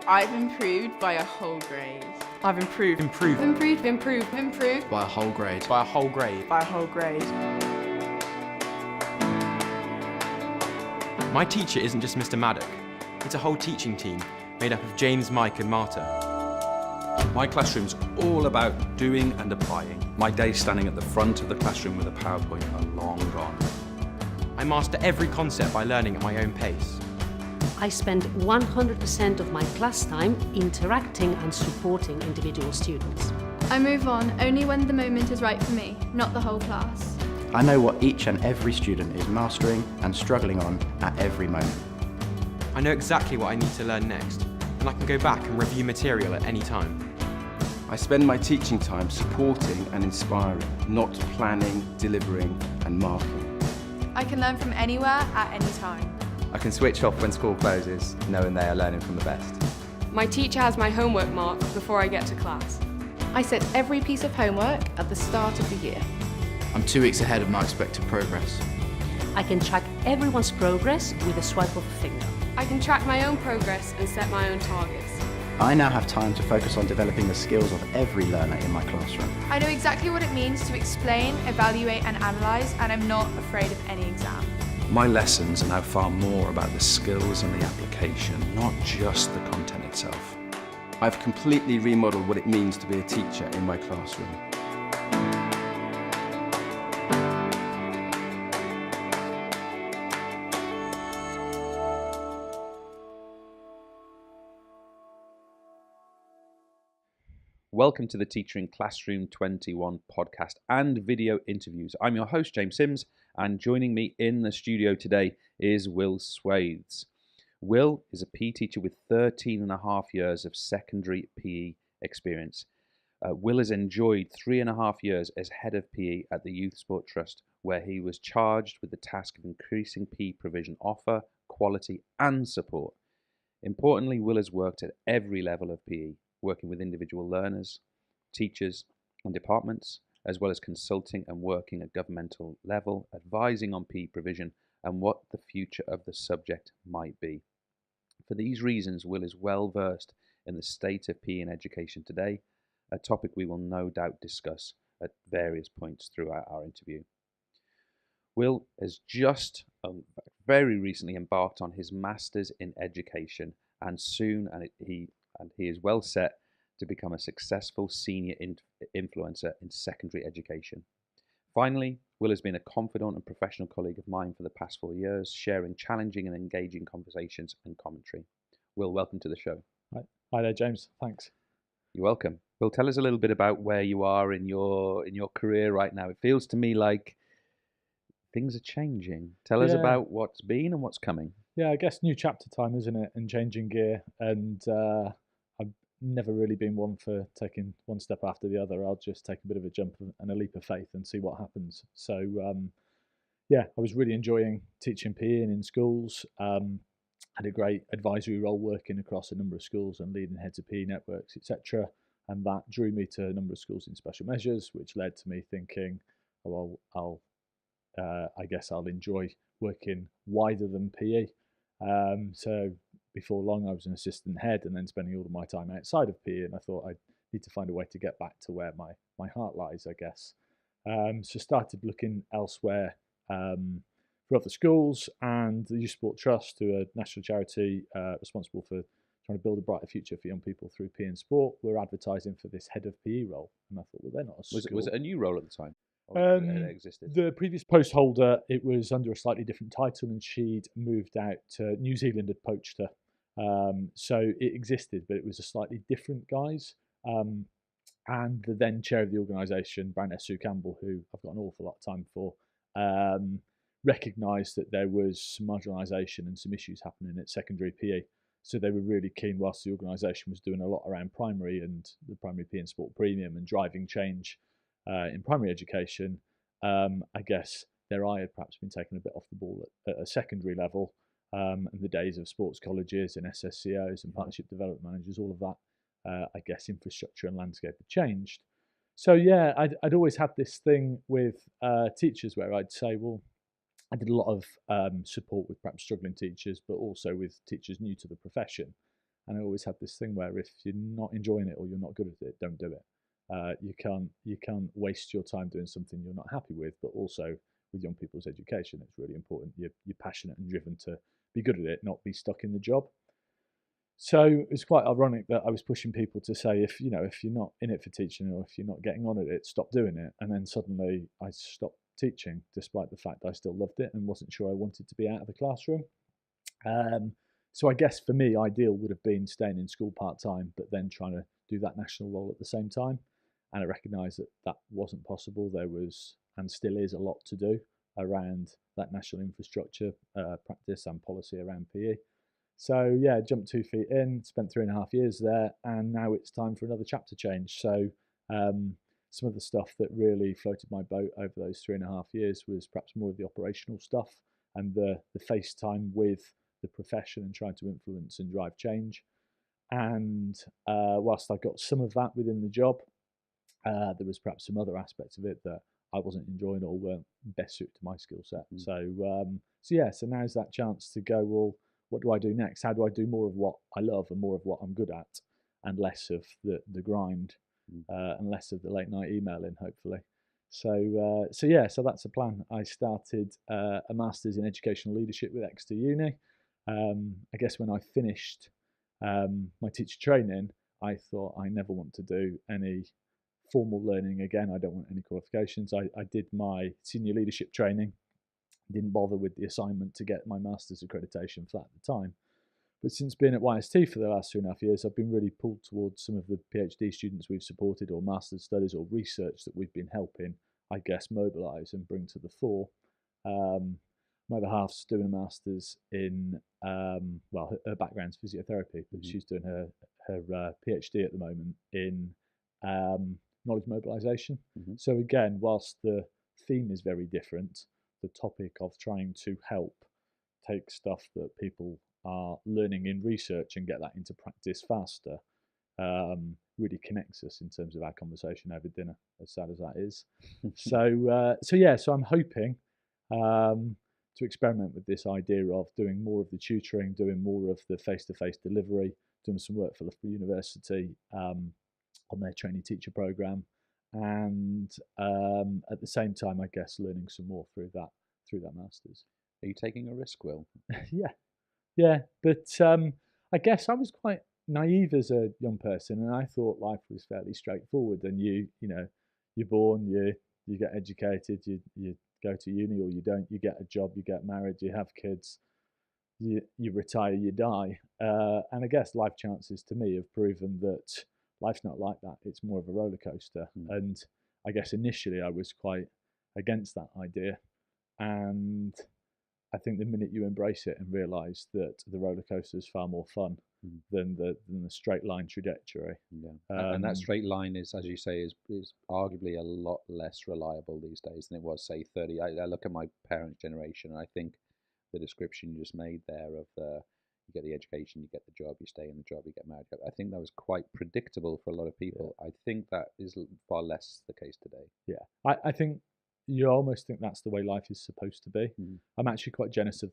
I've improved by a whole grade. I've improved. Improved By a whole grade. By a whole grade. by a whole grade. My teacher isn't just Mr. Maddock. It's a whole teaching team made up of James, Mike and Marta. My classroom's all about doing and applying. My days standing at the front of the classroom with a PowerPoint are long gone. I master every concept by learning at my own pace. I spend 100% of my class time interacting and supporting individual students. I move on only when the moment is right for me, not the whole class. I know what each and every student is mastering and struggling on at every moment. I know exactly what I need to learn next, and I can go back and review material at any time. I spend my teaching time supporting and inspiring, not planning, delivering and marking. I can learn from anywhere at any time. I can switch off when school closes, knowing they are learning from the best. My teacher has my homework marked before I get to class. I set every piece of homework at the start of the year. I'm 2 weeks ahead of my expected progress. I can track everyone's progress with a swipe of a finger. I can track my own progress and set my own targets. I now have time to focus on developing the skills of every learner in my classroom. I know exactly what it means to explain, evaluate and analyse, and I'm not afraid of any exam. My lessons are now far more about the skills and the application, not just the content itself. I've completely remodelled what it means to be a teacher in my classroom. Welcome to the Teacher in Classroom 21 podcast and video interviews. I'm your host, James Sims, and joining me in the studio today is Will Swaithes. Will is a PE teacher with 13 and a half years of secondary PE experience. Will has enjoyed 3.5 years as head of PE at the Youth Sport Trust, where he was charged with the task of increasing PE provision offer, quality and support. Importantly, Will has worked at every level of PE, working with individual learners, teachers and departments, as well as consulting and working at governmental level, advising on PE provision and what the future of the subject might be. For these reasons, Will is well versed in the state of PE in education today, a topic we will no doubt discuss at various points throughout our interview. Will has just very recently embarked on his Masters in Education and soon he is well set to become a successful senior influencer in secondary education. Finally, Will has been a confidant and professional colleague of mine for the past 4 years, sharing challenging and engaging conversations and commentary. Will, welcome to the show. Hi there, James. Thanks. You're welcome. Will, tell us a little bit about where you are in your career right now. It feels to me like things are changing. Tell us about what's been and what's coming. Yeah, I guess new chapter time, isn't it? And changing gear. And I've never really been one for taking one step after the other. I'll just take a bit of a jump and a leap of faith and see what happens. So, I was really enjoying teaching PE and in schools. Had a great advisory role working across a number of schools and leading heads of PE networks, etc. And that drew me to a number of schools in special measures, which led to me thinking, I guess I'll enjoy working wider than PE. So before long, I was an assistant head and then spending all of my time outside of PE. And I thought I'd need to find a way to get back to where my heart lies, I guess. So started looking elsewhere for other schools, and the Youth Sport Trust, who are a national charity responsible for trying to build a brighter future for young people through PE and sport, were advertising for this head of PE role. And I thought, well, they're not a school. Was it a new role at the time? It existed? The previous post holder, it was under a slightly different title, and she'd moved out to New Zealand, had poached her. So it existed, but it was a slightly different guise. And the then chair of the organisation, Baroness Sue Campbell, who I've got an awful lot of time for, recognised that there was some marginalisation and some issues happening at secondary PE. So they were really keen, whilst the organisation was doing a lot around primary and the primary PE and sport premium and driving change in primary education, I guess their eye had perhaps been taken a bit off the ball at a secondary level. And the days of sports colleges and SSCOs and partnership development managers, all of that, I guess infrastructure and landscape had changed. So yeah, I'd always had this thing with teachers where I'd say, well, I did a lot of support with perhaps struggling teachers, but also with teachers new to the profession. And I always had this thing where if you're not enjoying it or you're not good at it, don't do it. You can't waste your time doing something you're not happy with. But also with young people's education, it's really important you're passionate and driven to be good at it, not be stuck in the job. So it's quite ironic that I was pushing people to say, if you're not in it for teaching, or if you're not getting on at it, stop doing it. And then suddenly I stopped teaching, despite the fact that I still loved it and wasn't sure I wanted to be out of the classroom. So I guess for me, ideal would have been staying in school part-time, but then trying to do that national role at the same time. And I recognised that that wasn't possible. There was, and still is, a lot to do around that national infrastructure, practice and policy around PE. So yeah, jumped 2 feet in, spent 3.5 years there, and now it's time for another chapter change. So some of the stuff that really floated my boat over those 3.5 years was perhaps more of the operational stuff and the face time with the profession and trying to influence and drive change. And whilst I got some of that within the job, there was perhaps some other aspects of it that I wasn't enjoying or weren't best suited to my skill set. So now's that chance to go, well, what do I do next? How do I do more of what I love and more of what I'm good at, and less of the grind, and less of the late night emailing, hopefully. So that's the plan. I started a master's in educational leadership with Exeter Uni. I guess when I finished my teacher training, I thought I never want to do any formal learning again. I don't want any qualifications. I did my senior leadership training, didn't bother with the assignment to get my master's accreditation for that at the time. But since being at YST for the last 2.5 years, I've been really pulled towards some of the PhD students we've supported, or master's studies or research that we've been helping, I guess, mobilise and bring to the fore. My other half's doing a master's in, her background's physiotherapy, but she's doing her PhD at the moment in knowledge mobilisation. So again, whilst the theme is very different, the topic of trying to help take stuff that people are learning in research and get that into practice faster really connects us in terms of our conversation over dinner, as sad as that is. So I'm hoping to experiment with this idea of doing more of the tutoring, doing more of the face-to-face delivery, doing some work for Loughborough University on their trainee teacher programme, and at the same time, I guess, learning some more through that master's. Are you taking a risk, Will? Yeah. But I guess I was quite naive as a young person, and I thought life was fairly straightforward. And you're born, you get educated, you go to uni or you don't, you get a job, you get married, you have kids, you retire, you die. And I guess life chances to me have proven that life's not like that. It's more of a roller coaster. And I guess initially I was quite against that idea. And I think the minute you embrace it and realise that the roller coaster is far more fun than the straight line trajectory. And that straight line is, as you say, is arguably a lot less reliable these days than it was, say, 30. I look at my parents' generation, and I think the description you just made there of you get the education, you get the job, you stay in the job, you get married. I think that was quite predictable for a lot of people. I think that is far less the case today. Yeah, I think you almost think that's the way life is supposed to be. I'm actually quite jealous of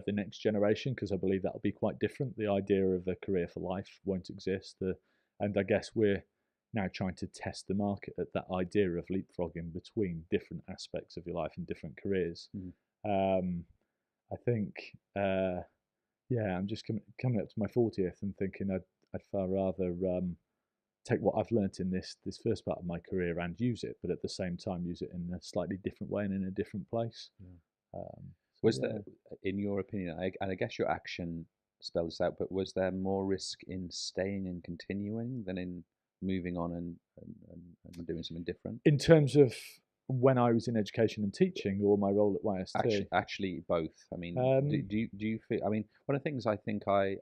the next generation, because I believe that'll be quite different. The idea of a career for life won't exist. And I guess we're now trying to test the market at that idea of leapfrogging between different aspects of your life and different careers. I think, I'm just coming up to my 40th and thinking I'd far rather take what I've learnt in this first part of my career and use it, but at the same time use it in a slightly different way and in a different place. Was there, in your opinion, and I guess your action spells this out, but was there more risk in staying and continuing than in moving on and doing something different? In terms of when I was in education and teaching, or my role at YST? Actually both. I mean, do you feel, I mean, one of the things I think I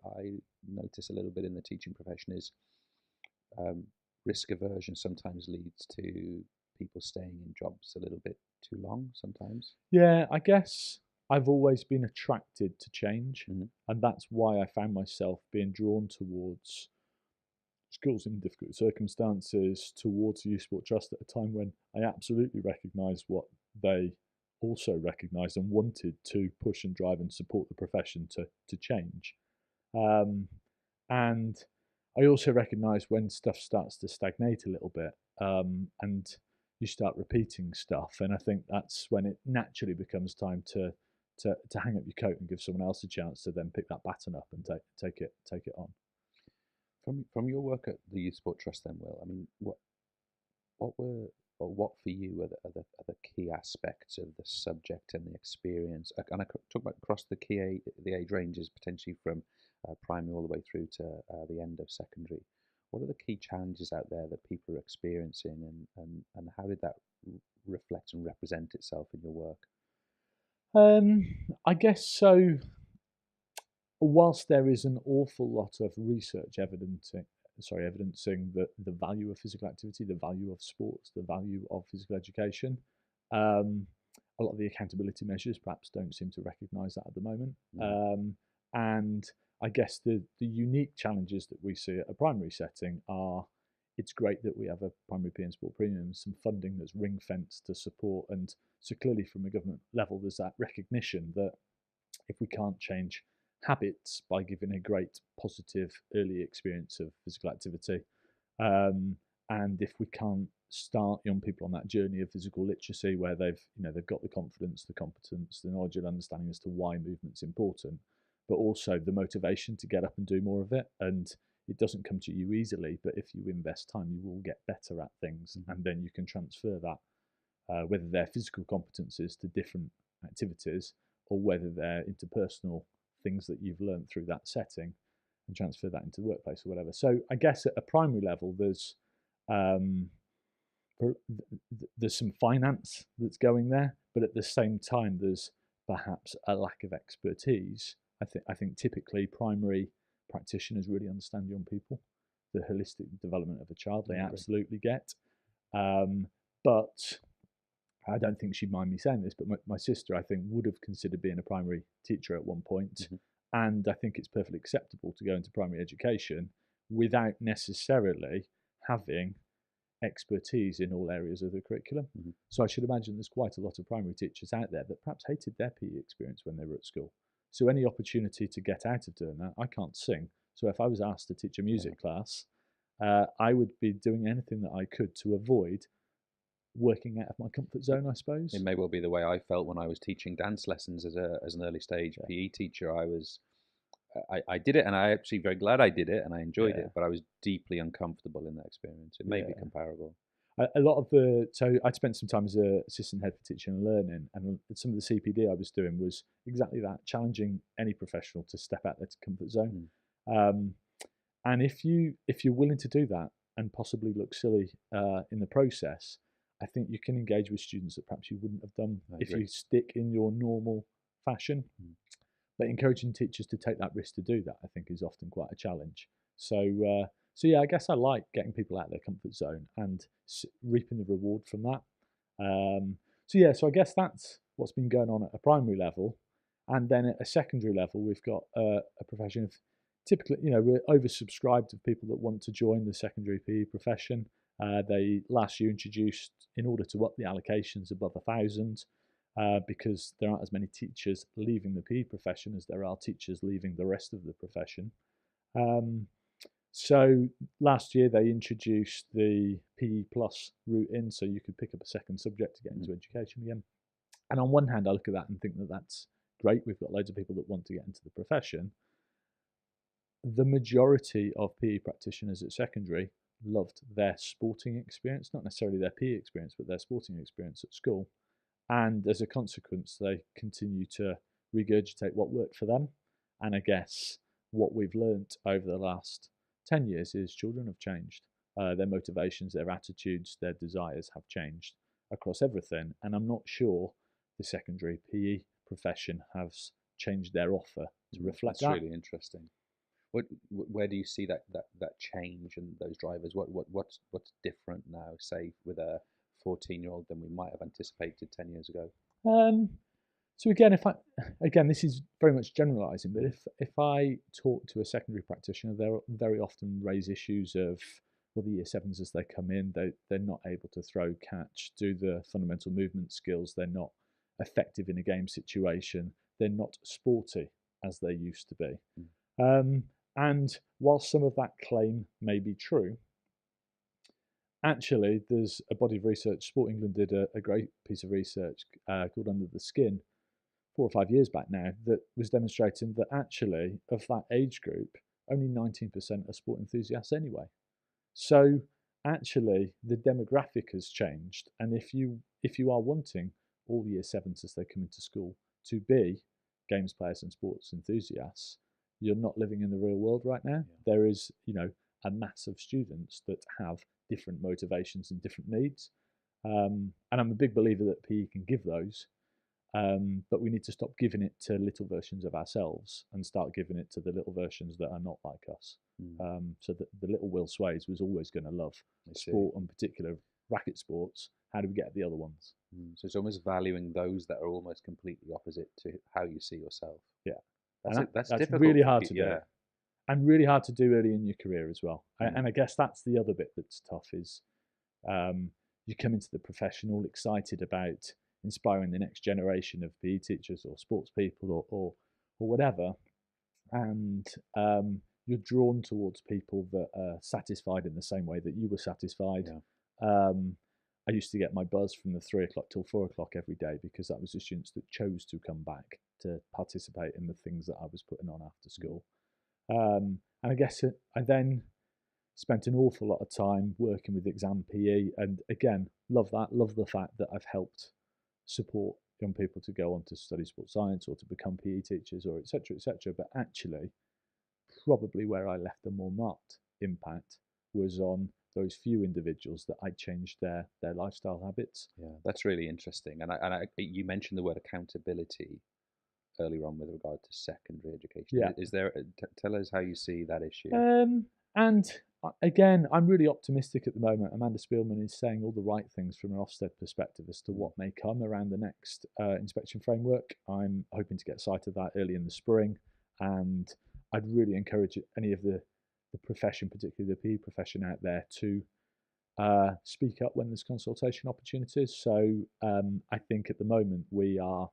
notice a little bit in the teaching profession is risk aversion sometimes leads to people staying in jobs a little bit too long sometimes. Yeah, I guess I've always been attracted to change, and that's why I found myself being drawn towards schools in difficult circumstances, towards Youth Sport Trust at a time when I absolutely recognised what they also recognised and wanted to push and drive and support the profession to change. And I also recognise when stuff starts to stagnate a little bit, and you start repeating stuff, and I think that's when it naturally becomes time to hang up your coat and give someone else a chance to then pick that baton up and take it on. From your work at the Youth Sport Trust, then, Will, I mean, what for you are the key aspects of the subject and the experience? And I talk about across the age ranges, potentially from primary all the way through to the end of secondary. What are the key challenges out there that people are experiencing, and how did that reflect and represent itself in your work? I guess so. Whilst there is an awful lot of research evidencing the value of physical activity, the value of sports, the value of physical education, a lot of the accountability measures perhaps don't seem to recognise that at the moment. And I guess the unique challenges that we see at a primary setting are, it's great that we have a primary PE and sport premium, some funding that's ring fenced to support, and so clearly from a government level there's that recognition that if we can't change habits by giving a great positive early experience of physical activity, and if we can't start young people on that journey of physical literacy where they've got the confidence, the competence, the knowledge and understanding as to why movement's important, but also the motivation to get up and do more of it. And it doesn't come to you easily, but if you invest time, you will get better at things, and then you can transfer that, whether they're physical competencies to different activities, or whether they're interpersonal things that you've learned through that setting, and transfer that into the workplace or whatever. So I guess at a primary level, there's some finance that's going there, but at the same time, there's perhaps a lack of expertise. I think typically primary practitioners really understand young people, the holistic development of a child. They absolutely get, but I don't think she'd mind me saying this, but my sister, I think, would have considered being a primary teacher at one point. And I think it's perfectly acceptable to go into primary education without necessarily having expertise in all areas of the curriculum. So I should imagine there's quite a lot of primary teachers out there that perhaps hated their PE experience when they were at school. So any opportunity to get out of doing that, I can't sing. So if I was asked to teach a music class, I would be doing anything that I could to avoid working out of my comfort zone, I suppose. It may well be the way I felt when I was teaching dance lessons as an early stage PE teacher. I did it, and I'm actually very glad I did it, and I enjoyed it, but I was deeply uncomfortable in that experience. It may be comparable. A lot of so I'd spent some time as an assistant head for teaching and learning, and some of the CPD I was doing was exactly that, challenging any professional to step out their comfort zone. And if you're willing to do that and possibly look silly in the process, I think you can engage with students that perhaps you wouldn't have done if you stick in your normal fashion. But encouraging teachers to take that risk to do that, I think, is often quite a challenge. So yeah, I guess I like getting people out of their comfort zone and reaping the reward from that. So I guess that's what's been going on at a primary level. And then at a secondary level, we've got a profession of, typically, we're oversubscribed of people that want to join the secondary PE profession. They last year introduced, in order to up the allocations above 1,000, because there aren't as many teachers leaving the PE profession as there are teachers leaving the rest of the profession. So last year they introduced the PE Plus route in, so you could pick up a second subject to get into education again. And on one hand, I look at that and think that that's great. We've got loads of people that want to get into the profession. The majority of PE practitioners at secondary loved their sporting experience, not necessarily their PE experience, but their sporting experience at school. And as a consequence, they continue to regurgitate what worked for them. And I guess what we've learnt over the last 10 years is children have changed. Their motivations, their attitudes, their desires have changed across everything. And I'm not sure the secondary PE profession has changed their offer to reflect that. That's really interesting. Where do you see that change and those drivers? What's different now, say, with a 14-year-old than we might have anticipated 10 years ago? So again, this is very much generalising, but if I talk to a secondary practitioner, they'll very often raise issues of, well, the year sevens as they come in, they're not able to throw, catch, do the fundamental movement skills. They're not effective in a game situation. They're not sporty as they used to be. And while some of that claim may be true, actually, there's a body of research. Sport England did a great piece of research called Under the Skin 4 or 5 years back now that was demonstrating that actually, of that age group, only 19% are sport enthusiasts anyway. So actually, the demographic has changed. And if you are wanting all year sevens as they come into school to be games players and sports enthusiasts, you're not living in the real world right now. Yeah. There is, a mass of students that have different motivations and different needs. And I'm a big believer that PE can give those, but we need to stop giving it to little versions of ourselves and start giving it to the little versions that are not like us. So that the little Will Swaithes was always going to love sport, and particular racket sports. How do we get the other ones? So it's almost valuing those that are almost completely opposite to how you see yourself. Yeah, that's difficult, really hard to do. And really hard to do early in your career as well. And I guess that's the other bit that's tough is you come into the profession all excited about inspiring the next generation of PE teachers or sports people or whatever, and you're drawn towards people that are satisfied in the same way that you were satisfied. Yeah. I used to get my buzz from the 3 o'clock till 4 o'clock every day because that was the students that chose to come back to participate in the things that I was putting on after school. And I guess I then spent an awful lot of time working with exam PE, and again, love the fact that I've helped support young people to go on to study sports science or to become PE teachers or etc. But actually, probably where I left a more marked impact was on those few individuals that I changed their lifestyle habits. Yeah, that's really interesting. And you mentioned the word accountability earlier on with regard to secondary education. Yeah. Is there? Tell us how you see that issue. And again, I'm really optimistic at the moment. Amanda Spielman is saying all the right things from an Ofsted perspective as to what may come around the next inspection framework. I'm hoping to get sight of that early in the spring, and I'd really encourage any of the profession, particularly the PE profession out there, to speak up when there's consultation opportunities. So I think at the moment we are,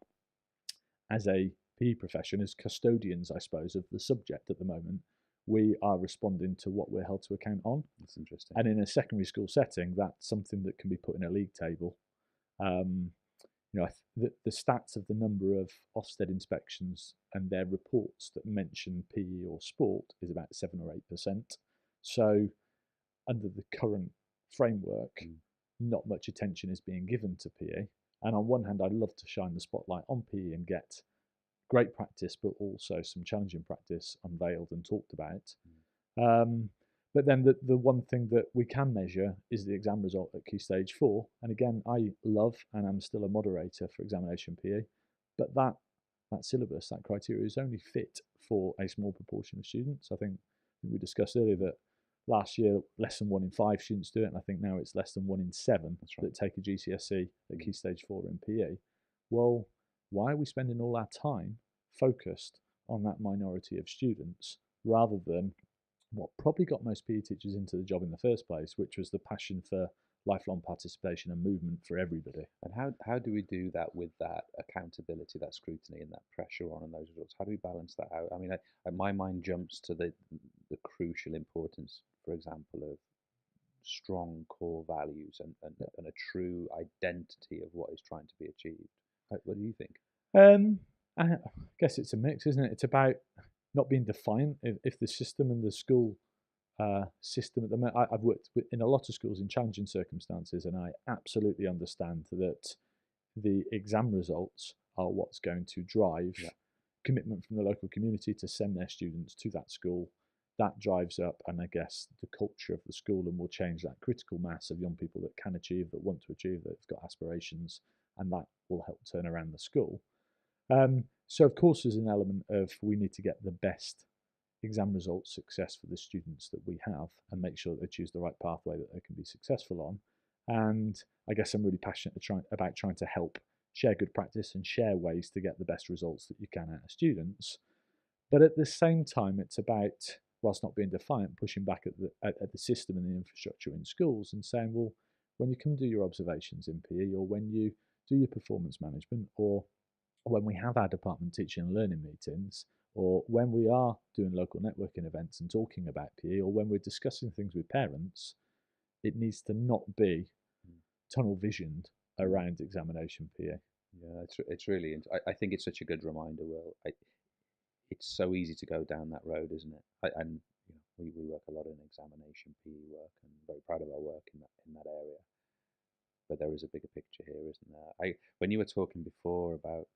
as a PE profession, as custodians, I suppose, of the subject at the moment, we are responding to what we're held to account on. That's interesting. And in a secondary school setting, that's something that can be put in a league table. The stats of the number of Ofsted inspections and their reports that mention PE or sport is about 7 or 8%. So under the current framework, not much attention is being given to PE. And on one hand, I'd love to shine the spotlight on PE and get great practice, but also some challenging practice unveiled and talked about. But then the one thing that we can measure is the exam result at Key Stage 4. And again, I love and I'm still a moderator for examination PE, but that syllabus, that criteria is only fit for a small proportion of students. I think we discussed earlier that last year, less than 1 in 5 students do it, and I think now it's less than 1 in 7 that take a GCSE at Key Stage 4 in PE. Well, why are we spending all our time focused on that minority of students rather than what probably got most PE teachers into the job in the first place, which was the passion for lifelong participation and movement for everybody? And how do we do that with that accountability, that scrutiny, and that pressure on those results? How do we balance that out? I mean, my mind jumps to the crucial importance, for example, of strong core values and a true identity of what is trying to be achieved. What do you think? I guess it's a mix, isn't it? It's about not being defiant. If the system and the school system at the moment, I've worked in a lot of schools in challenging circumstances, and I absolutely understand that the exam results are what's going to drive commitment from the local community to send their students to that school. That drives up, and I guess, the culture of the school, and will change that critical mass of young people that can achieve, that want to achieve, that have got aspirations, and that will help turn around the school. So of course there's an element of we need to get the best exam result success for the students that we have and make sure that they choose the right pathway that they can be successful on. And I guess I'm really passionate about trying to help share good practice and share ways to get the best results that you can out of students. But at the same time, it's about, whilst not being defiant, pushing back at the system and the infrastructure in schools and saying, well, when you come do your observations in PE, or when you do your performance management, or when we have our department teaching and learning meetings, or when we are doing local networking events and talking about PE, or when we're discussing things with parents, it needs to not be tunnel visioned around examination PE. Yeah, it's really. I think it's such a good reminder. Will, it's so easy to go down that road, isn't it? And we work a lot in examination PE work, and very proud of our work in that area. But there is a bigger picture here, isn't there? When you were talking before about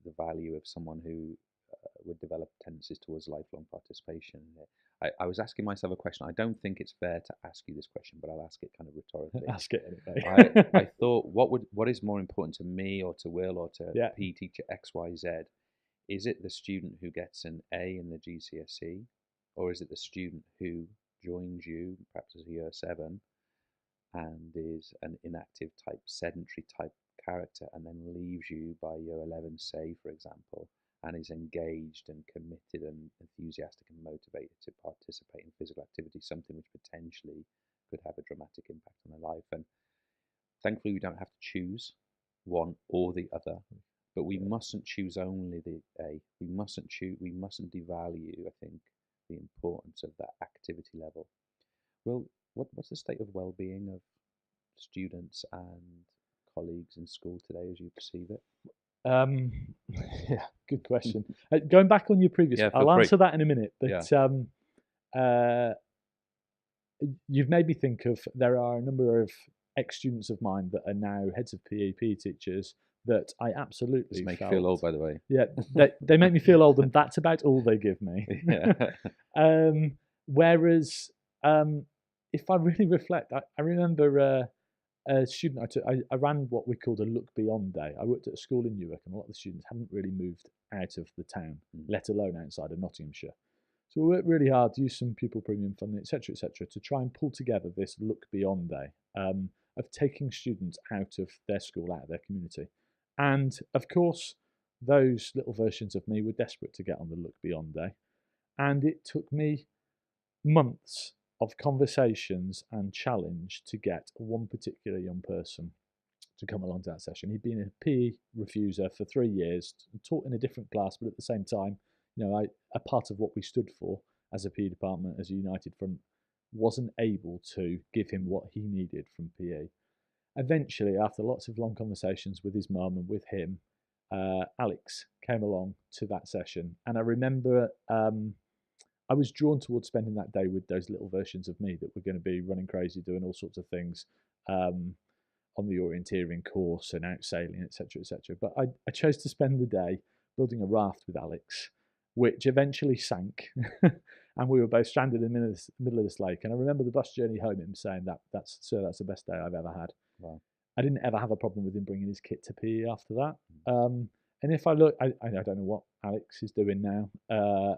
the value of someone who would develop tendencies towards lifelong participation, I was asking myself a question. I don't think it's fair to ask you this question, but I'll ask it kind of rhetorically. Ask it anyway. I thought, what is more important to me or to Will or to PE teacher XYZ? Is it the student who gets an A in the GCSE, or is it the student who joins you, perhaps as a year 7, and is an inactive type, sedentary type character, and then leaves you by year 11, say, for example, and is engaged and committed and enthusiastic and motivated to participate in physical activity, something which potentially could have a dramatic impact on their life. And thankfully, we don't have to choose one or the other, but we mustn't choose only the A. We mustn't devalue, I think, the importance of that activity level. Well, what's the state of well-being of students and colleagues in school today as you perceive it? Yeah, good question. Going back on your previous, I'll answer that in a minute. But you've made me think of, there are a number of ex-students of mine that are now heads of PE teachers that I absolutely This make you feel old, by the way. Yeah, they make me feel old, and that's about all they give me. Whereas, if I really reflect, I remember a student I ran what we called a Look Beyond Day. I worked at a school in Newark, and a lot of the students hadn't really moved out of the town, let alone outside of Nottinghamshire. So we worked really hard, used some pupil premium funding, etc., to try and pull together this Look Beyond Day of taking students out of their school, out of their community. And of course, those little versions of me were desperate to get on the Look Beyond Day. And it took me months of conversations and challenge to get one particular young person to come along to that session. He'd been a PE refuser for 3 years, taught in a different class, but at the same time, a part of what we stood for as a PE department, as a united front, wasn't able to give him what he needed from PE. Eventually, after lots of long conversations with his mum and with him, Alex came along to that session. And I remember I was drawn towards spending that day with those little versions of me that were going to be running crazy, doing all sorts of things on the orienteering course and out sailing, etc., etc. But I chose to spend the day building a raft with Alex, which eventually sank. And we were both stranded in the middle of this lake. And I remember the bus journey home, him saying that's the best day I've ever had. Wow. I didn't ever have a problem with him bringing his kit to PE after that. And if I look, I don't know what Alex is doing now.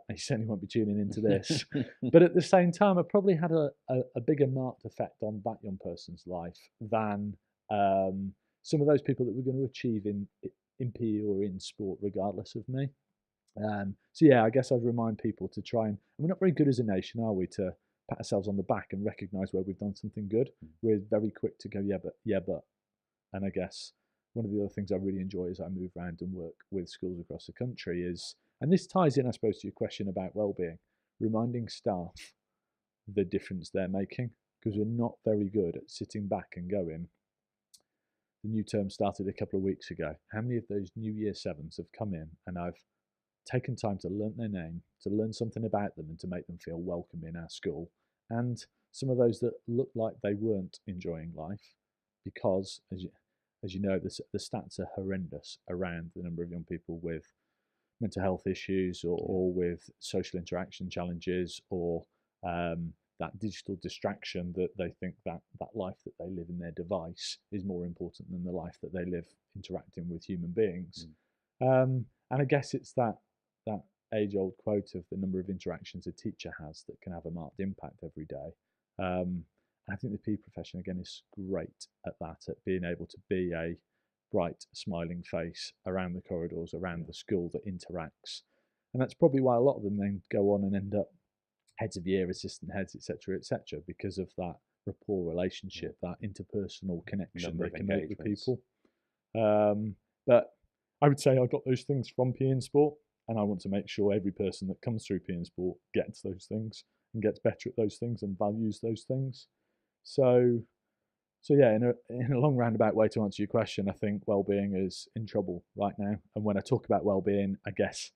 He certainly won't be tuning into this. But at the same time, I probably had a bigger marked effect on that young person's life than some of those people that were going to achieve in PE or in sport, regardless of me. So yeah, I guess I'd remind people to try and we're not very good as a nation, are we, to pat ourselves on the back and recognise where we've done something good. We're very quick to go, yeah, but. And I guess one of the other things I really enjoy as I move around and work with schools across the country is, and this ties in, I suppose, to your question about well-being, reminding staff the difference they're making, because we're not very good at sitting back and going, the new term started a couple of weeks ago. How many of those new year 7s have come in and I've taken time to learn their name, to learn something about them and to make them feel welcome in our school? And some of those that looked like they weren't enjoying life because, as you know, the stats are horrendous around the number of young people with mental health issues or with social interaction challenges or that digital distraction that they think that life that they live in their device is more important than the life that they live interacting with human beings. And I guess it's that age-old quote of the number of interactions a teacher has that can have a marked impact every day. I think the PE profession, again, is great at that, at being able to be a bright, smiling face around the corridors, around the school that interacts. And that's probably why a lot of them then go on and end up heads of year, assistant heads, etc., because of that rapport relationship, that interpersonal connection they can make with people. But I would say I got those things from PE and sport. and I want to make sure every person that comes through PE and sport gets those things and gets better at those things and values those things. So yeah, in a long roundabout way to answer your question, I think well-being is in trouble right now. And when I talk about well-being, I guess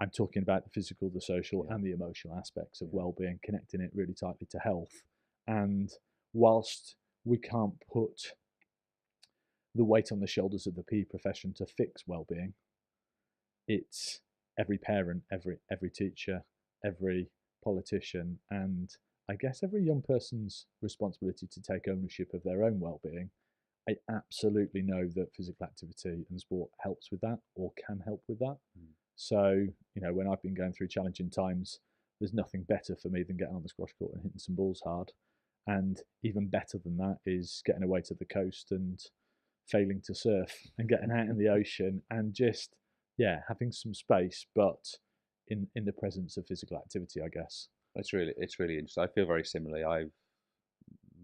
I'm talking about the physical, the social, and the emotional aspects of well-being, connecting it really tightly to health. And whilst we can't put the weight on the shoulders of the PE profession to fix well-being, it's every parent, every teacher, every politician, and I guess every young person's responsibility to take ownership of their own well-being. I absolutely know that physical activity and sport helps with that, or can help with that. So, when I've been going through challenging times, there's nothing better for me than getting on the squash court and hitting some balls hard. And even better than that is getting away to the coast and failing to surf and getting out in the ocean and just, having some space, but in the presence of physical activity, I guess. It's really interesting. I feel very similarly. I've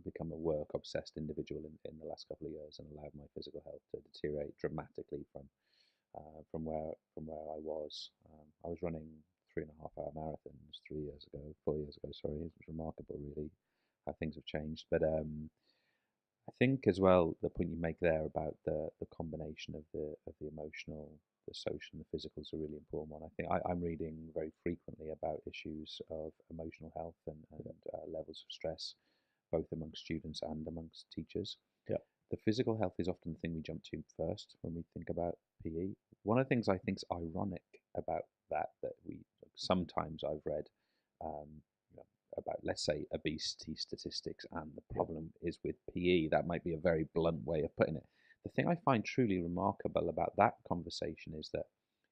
become a work-obsessed individual in the last couple of years and allowed my physical health to deteriorate dramatically from where I was. I was running 3.5-hour marathons 4 years ago. Sorry, it was remarkable, really, how things have changed. But I think as well the point you make there about the combination of the emotional, the social, and the physical is a really important one. I think I'm reading very frequently about issues of emotional health and levels of stress, both amongst students and amongst teachers. Yeah. The physical health is often the thing we jump to first when we think about PE. One of the things I think is ironic about that we sometimes I've read about, let's say, obesity statistics, and the problem is with PE. That might be a very blunt way of putting it. The thing I find truly remarkable about that conversation is that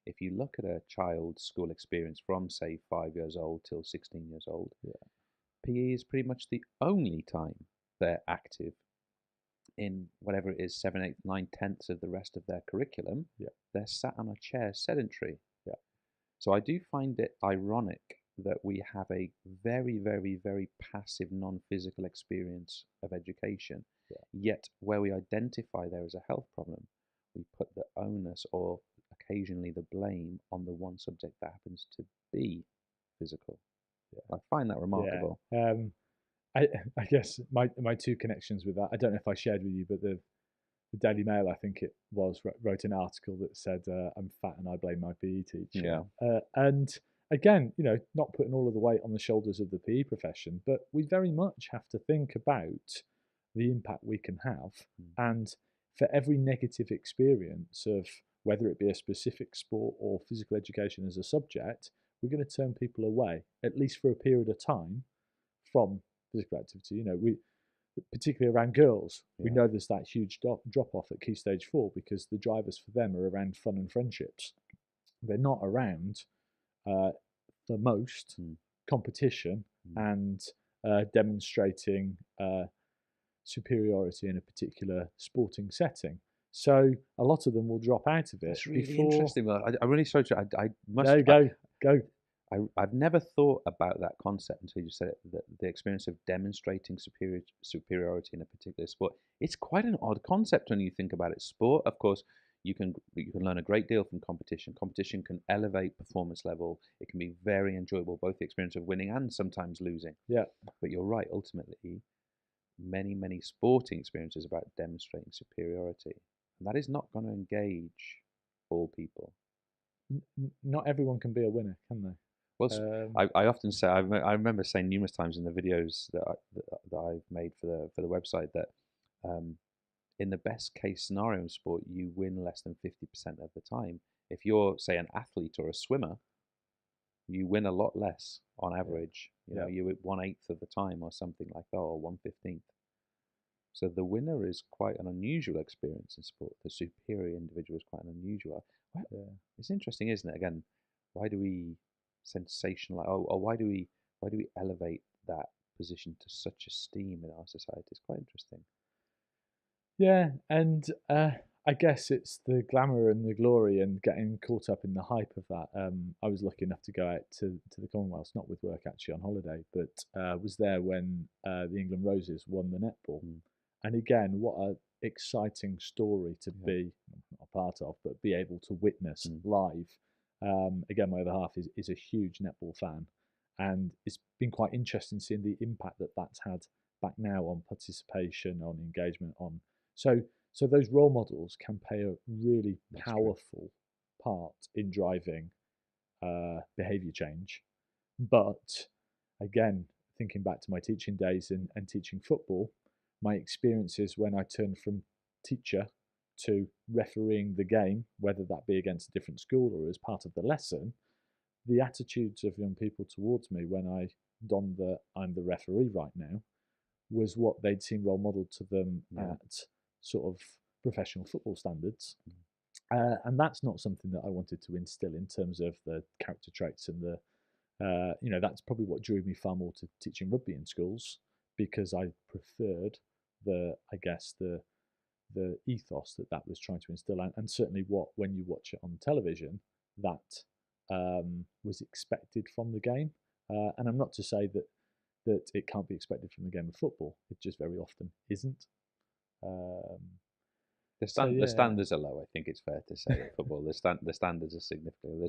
if you look at a child's school experience from, say, 5 years old till 16 years old, PE is pretty much the only time they're active in whatever it is, 7, 8, 9 tenths of the rest of their curriculum. They're sat on a chair sedentary. So I do find it ironic that we have a very, very, very passive non-physical experience of education, yet where we identify there as a health problem, we put the onus or occasionally the blame on the one subject that happens to be physical. I find that remarkable. I guess my two connections with that, I don't know if I shared with you, but the Daily Mail, I think it was, wrote an article that said, I'm fat and I blame my PE teacher. And again, not putting all of the weight on the shoulders of the PE profession, but we very much have to think about the impact we can have. And for every negative experience of whether it be a specific sport or physical education as a subject, we're going to turn people away, at least for a period of time, from physical activity. We particularly around girls, we know there's that huge drop off at Key Stage 4 because the drivers for them are around fun and friendships. They're not around the most competition and demonstrating superiority in a particular sporting setting. So a lot of them will drop out of it. That's really interesting. I'm really sorry. I must. No, go. I've never thought about that concept until you said it, the experience of demonstrating superiority in a particular sport. It's quite an odd concept when you think about it. Sport, of course, you can learn a great deal from competition. Competition can elevate performance level. It can be very enjoyable, both the experience of winning and sometimes losing. But you're right, ultimately, many sporting experiences about demonstrating superiority. And that is not going to engage all people. Not everyone can be a winner, can they? Well, I often say, I remember saying numerous times in the videos that I've made for the website that in the best case scenario in sport, you win less than 50% of the time. If you're, say, an athlete or a swimmer, you win a lot less on average. You win 1/8 of the time or something like that, or 1/15. So the winner is quite an unusual experience in sport. The superior individual is quite an unusual. It's interesting, isn't it? Again, why do we sensationalize, or why do we elevate that position to such esteem in our society? It's quite interesting. Yeah, and I guess it's the glamour and the glory and getting caught up in the hype of that. I was lucky enough to go out to the Commonwealth, not with work actually, on holiday, but was there when the England Roses won the netball. And again, what an exciting story to be not a part of, but be able to witness live. Again, my other half is a huge netball fan, and it's been quite interesting seeing the impact that that's had back now on participation, on engagement, on so those role models can play a really powerful part in driving behaviour change. But again, thinking back to my teaching days and teaching football, my experiences when I turned from teacher to refereeing the game, whether that be against a different school or as part of the lesson, the attitudes of young people towards me when I donned the I'm the referee right now was what they'd seen role modelled to them at sort of professional football standards. And that's not something that I wanted to instill in terms of the character traits and the that's probably what drew me far more to teaching rugby in schools, because I preferred the ethos that was trying to instill, and certainly what, when you watch it on television, that was expected from the game. And I'm not to say that it can't be expected from the game of football. It just very often isn't. The standards are low. I think it's fair to say in football. The standards are significant.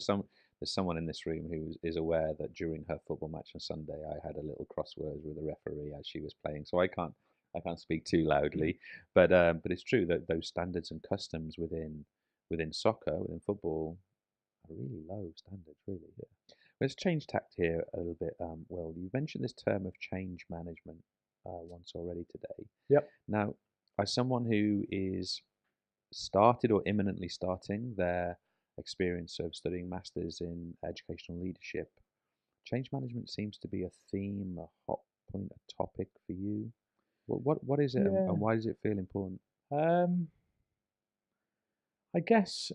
There's someone in this room who is aware that during her football match on Sunday, I had a little crosswords with the referee as she was playing. So I can't speak too loudly, but it's true that those standards and customs within soccer, within football, are really low standards. Really. Yeah. Let's change tact here a little bit. Will, you mentioned this term of change management once already today. Yep. Now, as someone who is started or imminently starting their experience of studying masters in educational leadership, change management seems to be a theme, a hot point, a topic for you. What is it, and why does it feel important? I guess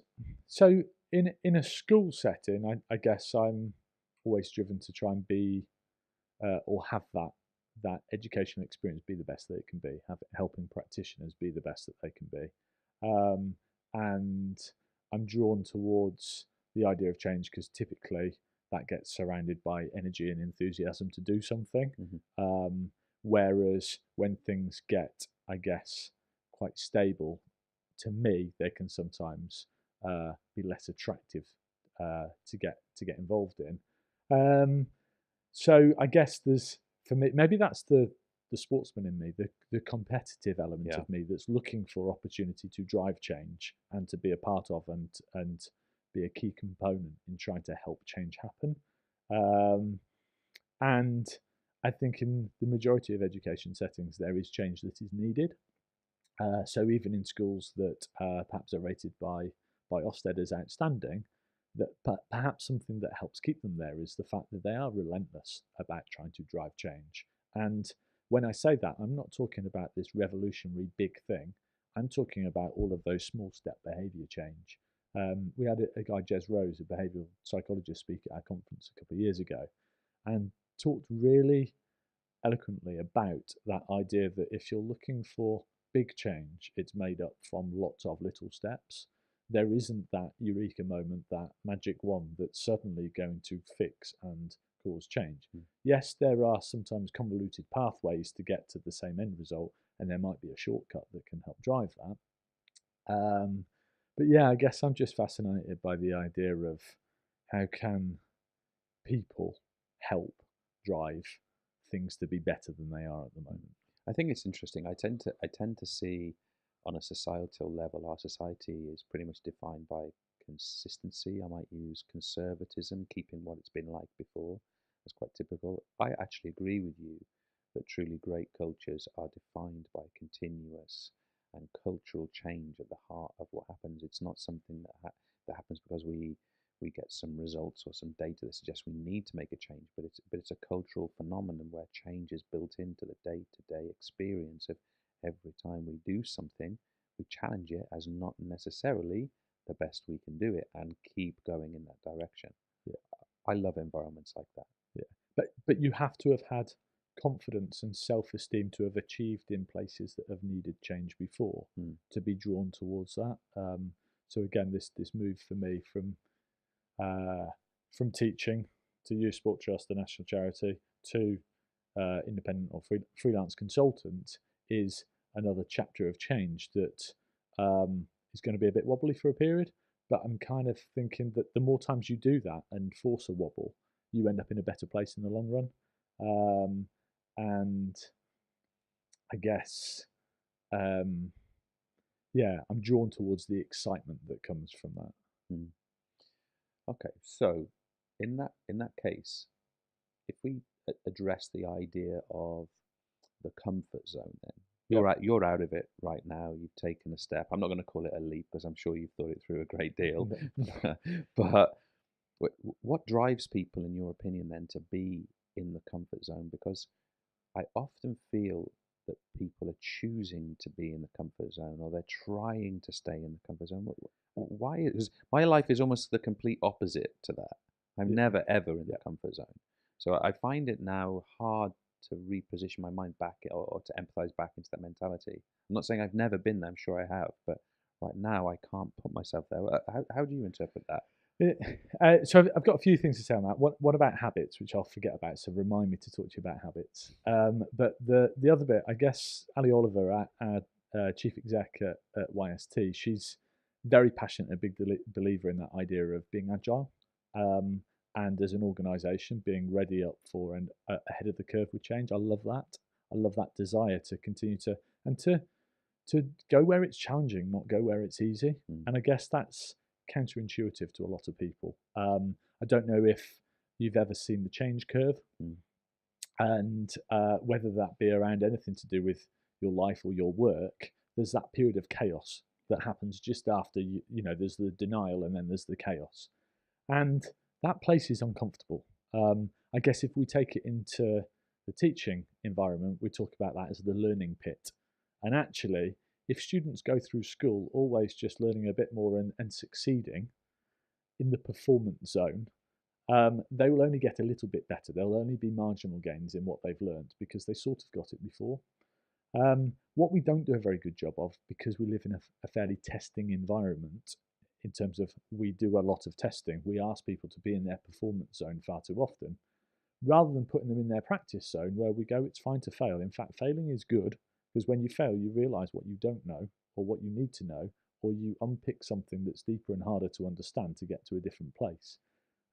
so. In a school setting, I guess I'm always driven to try and be or have that educational experience be the best that it can be, helping practitioners be the best that they can be. And I'm drawn towards the idea of change because typically that gets surrounded by energy and enthusiasm to do something. Mm-hmm. Whereas when things get, I guess, quite stable, to me, they can sometimes be less attractive to get involved in. So I guess there's, for me, maybe that's the sportsman in me, the competitive element of me that's looking for opportunity to drive change and to be a part of and be a key component in trying to help change happen. And I think in the majority of education settings, there is change that is needed. So even in schools that perhaps are rated by Ofsted as outstanding, that perhaps something that helps keep them there is the fact that they are relentless about trying to drive change. And when I say that, I'm not talking about this revolutionary big thing. I'm talking about all of those small step behaviour change. We had a guy, Jez Rose, a behavioural psychologist, speak at our conference a couple of years ago, and talked really eloquently about that idea that if you're looking for big change, it's made up from lots of little steps. There isn't that eureka moment, that magic wand that's suddenly going to fix and cause change. Yes, there are sometimes convoluted pathways to get to the same end result, and there might be a shortcut that can help drive that. But yeah, I guess I'm just fascinated by the idea of how can people help drive things to be better than they are at the moment. I think it's interesting. I tend to see, on a societal level, our society is pretty much defined by consistency. I might use conservatism, keeping what it's been like before. That's quite typical. I actually agree with you that truly great cultures are defined by continuous and cultural change at the heart of what happens. It's not something that happens because we get some results or some data that suggests we need to make a change, but it's a cultural phenomenon where change is built into the day-to-day experience of every time we do something, we challenge it as not necessarily the best we can do it and keep going in that direction. Yeah, I love environments like that. Yeah, but you have to have had confidence and self-esteem to have achieved in places that have needed change before to be drawn towards that. So again, this move for me from teaching to Youth Sport Trust, the national charity, to independent or freelance consultant is another chapter of change that is going to be a bit wobbly for a period, But I'm kind of thinking that the more times you do that and force a wobble, you end up in a better place in the long run. And I guess, yeah, I'm drawn towards the excitement that comes from that. Okay, so in that case, if we address the idea of the comfort zone, then you're out of it right now. You've taken a step. I'm not going to call it a leap because I'm sure you've thought it through a great deal. But what drives people, in your opinion, then to be in the comfort zone? Because I often feel that people are choosing to be in the comfort zone, or they're trying to stay in the comfort zone. Why is my life is almost the complete opposite to that? I'm never ever in the comfort zone. So I find it now hard to reposition my mind back or to empathize back into that mentality. I'm not saying I've never been there, I'm sure I have, but right now I can't put myself there. How do you interpret that? So I've got a few things to say on that. What about habits, which I'll forget about, so remind me to talk to you about habits. But the other bit, I guess Ali Oliver, our chief exec at YST, she's very passionate and a big believer in that idea of being agile. And as an organisation, being ready up for and ahead of the curve with change. I love that. I love that desire to continue to go where it's challenging, not go where it's easy. And I guess that's counterintuitive to a lot of people. I don't know if you've ever seen the change curve, and whether that be around anything to do with your life or your work. There's that period of chaos that happens just after there's the denial and then there's the chaos, and that place is uncomfortable. I guess if we take it into the teaching environment, we talk about that as the learning pit. And actually, if students go through school always just learning a bit more and succeeding in the performance zone, they will only get a little bit better. There'll only be marginal gains in what they've learned because they sort of got it before. What we don't do a very good job of, because we live in a fairly testing environment, in terms of we do a lot of testing, we ask people to be in their performance zone far too often, rather than putting them in their practice zone where we go, it's fine to fail. In fact, failing is good, because when you fail, you realize what you don't know or what you need to know, or you unpick something that's deeper and harder to understand to get to a different place.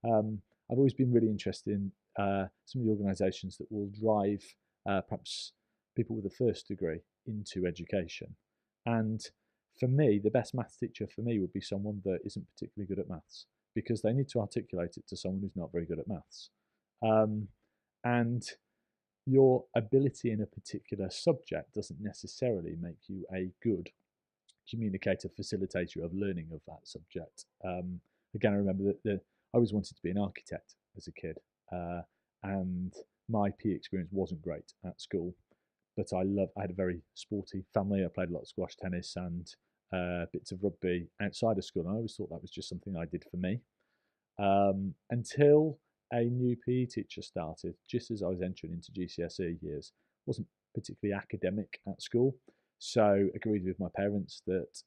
I've always been really interested in some of the organisations that will drive perhaps people with a first degree into education. And for me, the best maths teacher for me would be someone that isn't particularly good at maths, because they need to articulate it to someone who's not very good at maths. And your ability in a particular subject doesn't necessarily make you a good communicator, facilitator of learning of that subject. Again, I remember that I always wanted to be an architect as a kid, and my PE experience wasn't great at school, but I had a very sporty family. I played a lot of squash, tennis, and bits of rugby outside of school. And I always thought that was just something I did for me, until a new PE teacher started just as I was entering into GCSE years. Wasn't particularly academic at school, so agreed with my parents that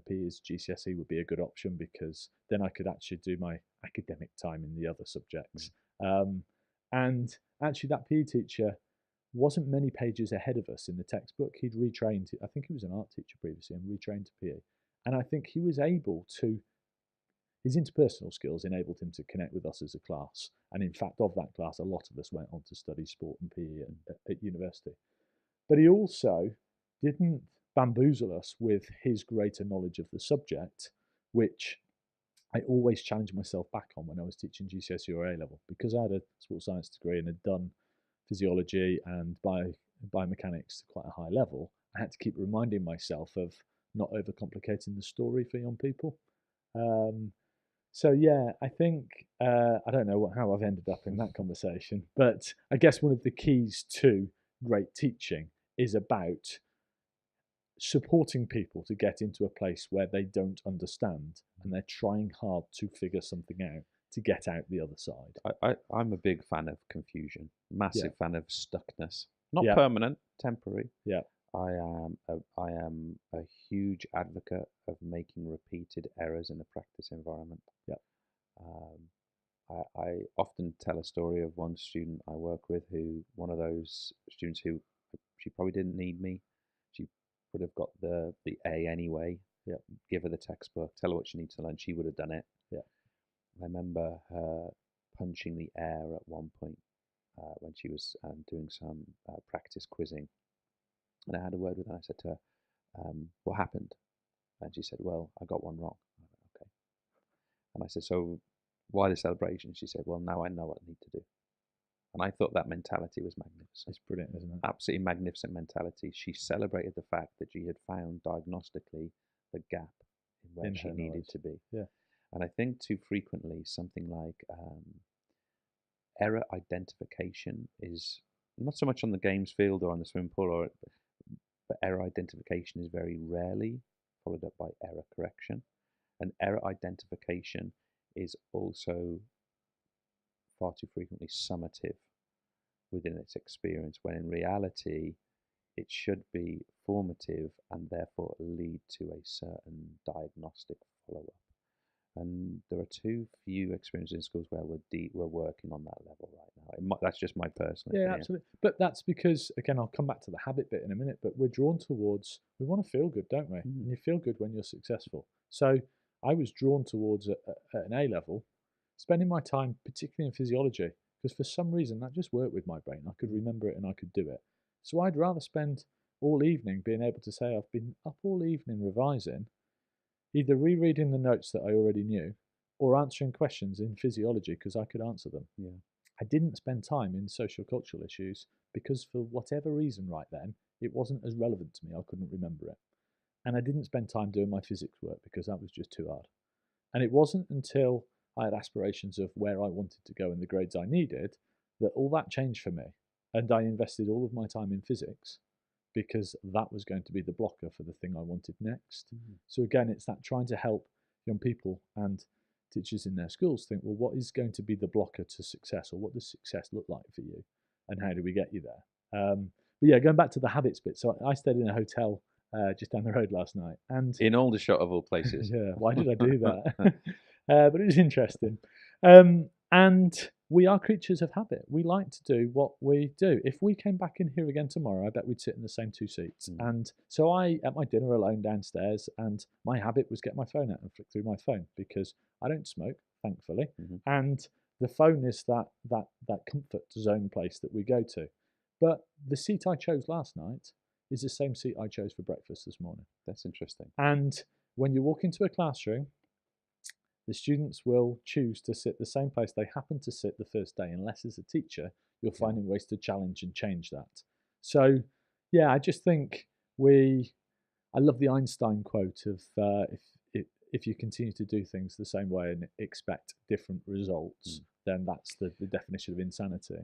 PE as GCSE would be a good option, because then I could actually do my academic time in the other subjects. And actually, that PE teacher wasn't many pages ahead of us in the textbook. He'd retrained, I think he was an art teacher previously, and retrained to PE. And I think he was able to, his interpersonal skills enabled him to connect with us as a class. And in fact, of that class, a lot of us went on to study sport and PE at university. But he also didn't bamboozle us with his greater knowledge of the subject, which I always challenged myself back on when I was teaching GCSE or A level, because I had a sports science degree and had done physiology and biomechanics to quite a high level. I had to keep reminding myself of not overcomplicating the story for young people. So yeah, I think, I don't know how I've ended up in that conversation, but I guess one of the keys to great teaching is about supporting people to get into a place where they don't understand and they're trying hard to figure something out to get out the other side. I'm a big fan of confusion, massive fan of stuckness, not Yeah. permanent, temporary. Yeah. I am a huge advocate of making repeated errors in a practice environment. Yeah. I often tell a story of one student I work with, who, one of those students who, she probably didn't need me. She would have got the A anyway, Yeah. Give her the textbook, tell her what she needs to learn. She would have done it. Yeah. I remember her punching the air at one point when she was doing some practice quizzing. And I had a word with her. I said to her, what happened? And she said, well, I got one wrong. I went, okay. And I said, so why the celebration? She said, well, now I know what I need to do. And I thought that mentality was magnificent. It's brilliant, isn't it? Absolutely magnificent mentality. She celebrated the fact that she had found diagnostically the gap in where she needed to be. Yeah. And I think too frequently something like error identification is not so much on the games field or on the swimming pool, but error identification is very rarely followed up by error correction. And error identification is also far too frequently summative within its experience, when in reality it should be formative and therefore lead to a certain diagnostic follow-up. And there are too few experiences in schools where we're working on that level right now. That's just my personal opinion. Yeah, absolutely. But that's because, again, I'll come back to the habit bit in a minute, but we're drawn towards, we want to feel good, don't we? And you feel good when you're successful. So I was drawn towards, at an A level, spending my time, particularly in physiology, because for some reason that just worked with my brain. I could remember it and I could do it. So I'd rather spend all evening being able to say I've been up all evening revising, either rereading the notes that I already knew or answering questions in physiology because I could answer them. Yeah. I didn't spend time in social cultural issues because for whatever reason right then, it wasn't as relevant to me. I couldn't remember it. And I didn't spend time doing my physics work because that was just too hard. And it wasn't until I had aspirations of where I wanted to go and the grades I needed that all that changed for me. And I invested all of my time in physics because that was going to be the blocker for the thing I wanted next. So again, it's that trying to help young people and teachers in their schools think, well, what is going to be the blocker to success, or what does success look like for you, and how do we get you there? But yeah, going back to the habits bit. So I stayed in a hotel just down the road last night, and in Aldershot of all places. Yeah, why did I do that? But it was interesting. And we are creatures of habit. We like to do what we do. If we came back in here again tomorrow, I bet we'd sit in the same two seats. And so I ate my dinner alone downstairs, and my habit was get my phone out and flick through my phone because I don't smoke, thankfully. And the phone is that comfort zone place that we go to. But the seat I chose last night is the same seat I chose for breakfast this morning. That's interesting. And when you walk into a classroom, the students will choose to sit the same place they happen to sit the first day, unless as a teacher, you're finding ways to challenge and change that. So, yeah, I just think I love the Einstein quote of if you continue to do things the same way and expect different results, then that's the definition of insanity.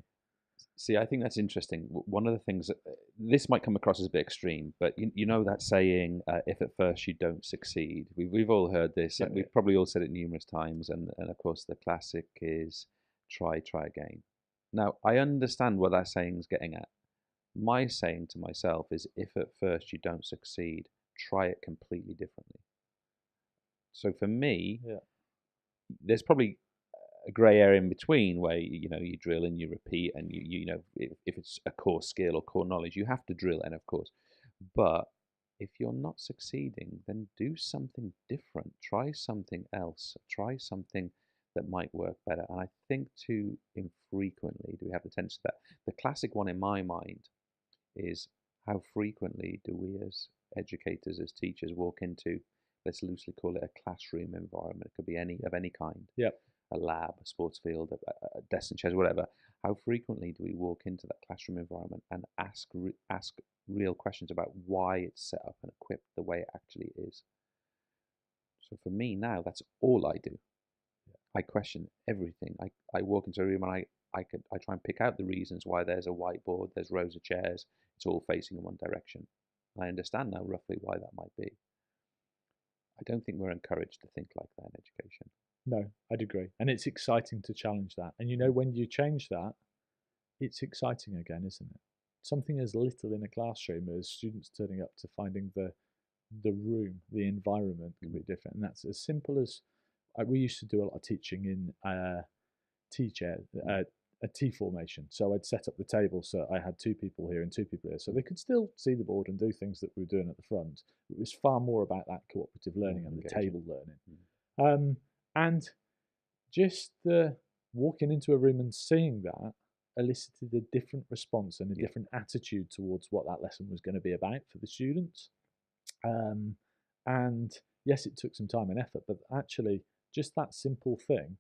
See, I think that's interesting. One of the things, this might come across as a bit extreme, but you know that saying, if at first you don't succeed. We've all heard this. Yeah, we've probably all said it numerous times. And of course, the classic is try again. Now, I understand what that saying is getting at. My saying to myself is, if at first you don't succeed, try it completely differently. So for me, there's probably a grey area in between where you drill and you repeat, and you know if it's a core skill or core knowledge, you have to drill in, of course. But if you're not succeeding, then do something different. Try something else. Try something that might work better. And I think too infrequently do we have the tendency that the classic one in my mind is, how frequently do we as educators, as teachers, walk into, let's loosely call it a classroom environment. It could be of any kind. Yep. A lab, a sports field, a desk and chairs, whatever. How frequently do we walk into that classroom environment and ask real questions about why it's set up and equipped the way it actually is? So for me now, that's all I do. I question everything. I walk into a room and I try and pick out the reasons why there's a whiteboard, there's rows of chairs, it's all facing in one direction. I understand now roughly why that might be. I don't think we're encouraged to think like that in education. No, I'd agree. And it's exciting to challenge that. And when you change that, it's exciting again, isn't it? Something as little in a classroom as students turning up to finding the room, the environment can be different. And that's as simple as, we used to do a lot of teaching in a T formation. So I'd set up the table so I had 2 people here and 2 people here, so they could still see the board and do things that we were doing at the front. It was far more about that cooperative learning and the table learning. And just the walking into a room and seeing that elicited a different response and a different attitude towards what that lesson was going to be about for the students. And yes, it took some time and effort, but actually just that simple thing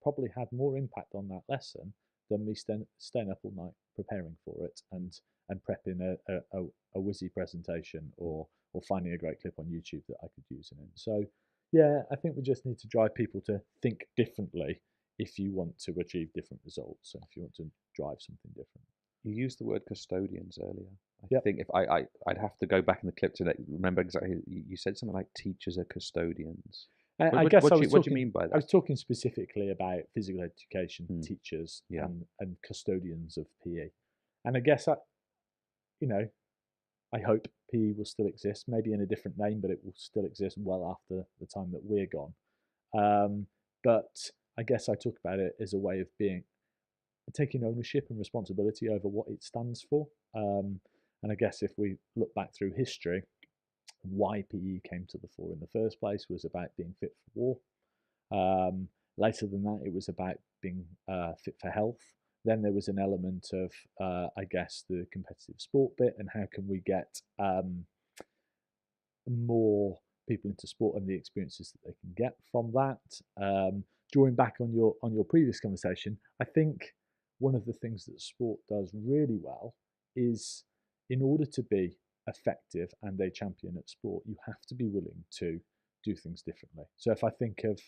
probably had more impact on that lesson than me staying up all night preparing for it and prepping a whizzy presentation or finding a great clip on YouTube that I could use in it. So yeah, I think we just need to drive people to think differently if you want to achieve different results and if you want to drive something different. You used the word custodians earlier. I think if I'd have to go back in the clip to remember exactly. You said something like teachers are custodians. What do you mean by that? I was talking specifically about physical education teachers and custodians of PE. And I guess I hope PE will still exist, maybe in a different name, but it will still exist well after the time that we're gone. But I guess I talk about it as a way of taking ownership and responsibility over what it stands for. And I guess if we look back through history, why PE came to the fore in the first place was about being fit for war. Later than that, it was about being fit for health. Then there was an element of, I guess, the competitive sport bit and how can we get more people into sport and the experiences that they can get from that. Drawing back on your previous conversation, I think one of the things that sport does really well is, in order to be effective and a champion at sport, you have to be willing to do things differently. So if I think of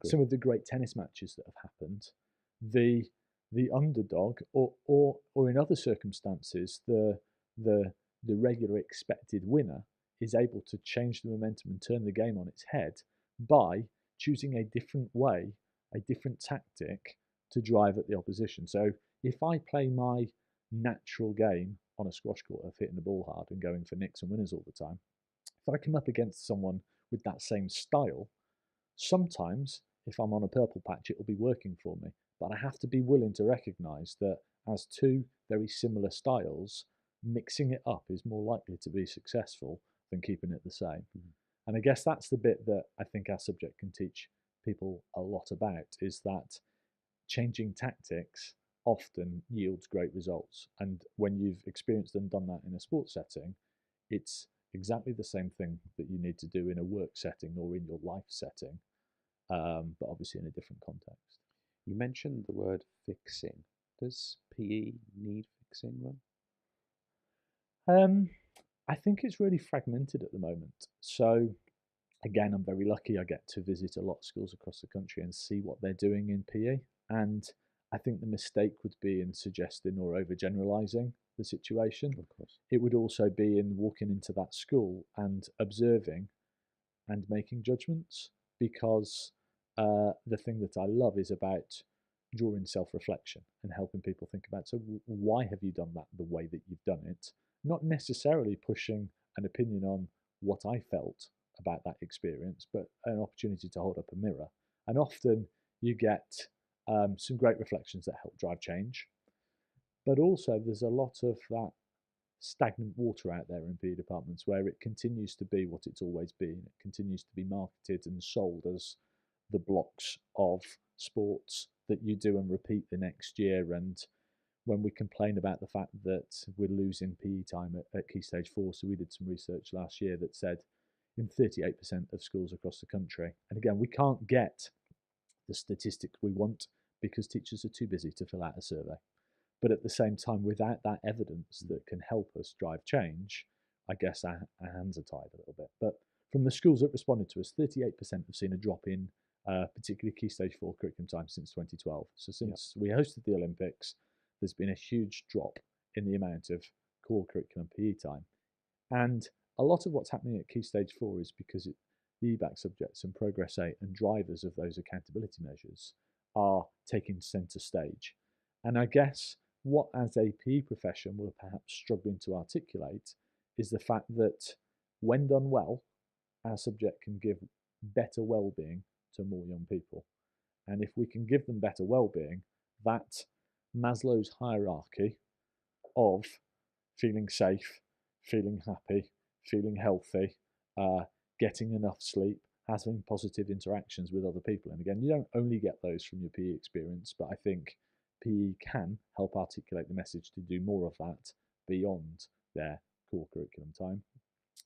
some of the great tennis matches that have happened, the underdog or in other circumstances the regular expected winner is able to change the momentum and turn the game on its head by choosing a different way, a different tactic to drive at the opposition. So if I play my natural game on a squash court of hitting the ball hard and going for nicks and winners all the time, if I come up against someone with that same style, sometimes if I'm on a purple patch, it will be working for me. But I have to be willing to recognize that as 2 very similar styles, mixing it up is more likely to be successful than keeping it the same. And I guess that's the bit that I think our subject can teach people a lot about, is that changing tactics often yields great results. And when you've experienced and done that in a sports setting, it's exactly the same thing that you need to do in a work setting or in your life setting, but obviously in a different context. You mentioned the word fixing. Does PE need fixing then? I think it's really fragmented at the moment. So again, I'm very lucky. I get to visit a lot of schools across the country and see what they're doing in PE. And I think the mistake would be in suggesting or overgeneralizing the situation. Of course. It would also be in walking into that school and observing and making judgments, because the thing that I love is about drawing self-reflection and helping people think about, so why have you done that the way that you've done it? Not necessarily pushing an opinion on what I felt about that experience, but an opportunity to hold up a mirror. And often you get some great reflections that help drive change. But also there's a lot of that stagnant water out there in PE departments where it continues to be what it's always been. It continues to be marketed and sold as the blocks of sports that you do and repeat the next year. And when we complain about the fact that we're losing PE time at Key Stage 4, so we did some research last year that said in 38% of schools across the country, and again, we can't get the statistics we want because teachers are too busy to fill out a survey. But at the same time, without that evidence that can help us drive change, I guess our hands are tied a little bit. But from the schools that responded to us, 38% have seen a drop in particularly Key Stage 4 curriculum time since 2012. So since we hosted the Olympics, there's been a huge drop in the amount of core curriculum PE time. And a lot of what's happening at Key Stage 4 is because the EBAC subjects and Progress 8 and drivers of those accountability measures are taking centre stage. And I guess what as a PE profession we're perhaps struggling to articulate is the fact that when done well, our subject can give better well-being to more young people. And if we can give them better well-being, that Maslow's hierarchy of feeling safe, feeling happy, feeling healthy, getting enough sleep, having positive interactions with other people. And again, you don't only get those from your PE experience, but I think PE can help articulate the message to do more of that beyond their core curriculum time.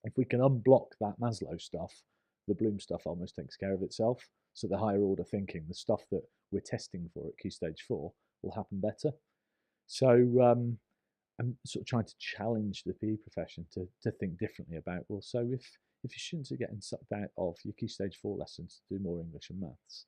If we can unblock that Maslow stuff, the Bloom stuff almost takes care of itself. So the higher order thinking, the stuff that we're testing for at Key Stage 4 will happen better. So I'm sort of trying to challenge the PE profession to think differently about, well, so if your students are getting sucked out of your Key Stage 4 lessons to do more English and maths,